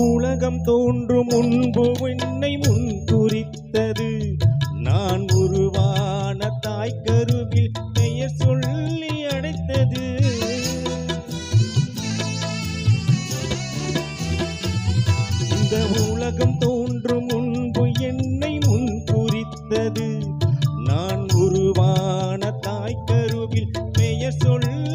உலகம் தோன்றும் முன்பு என்னை முன் குறித்தது. நான் உருவான தாய் கருவில் பெயர் சொல்லி அழைத்தது. இந்த உலகம் தோன்றும் முன்பு என்னை முன் குறித்தது. நான் உருவான தாய் கருவில் பெயர் சொல்லி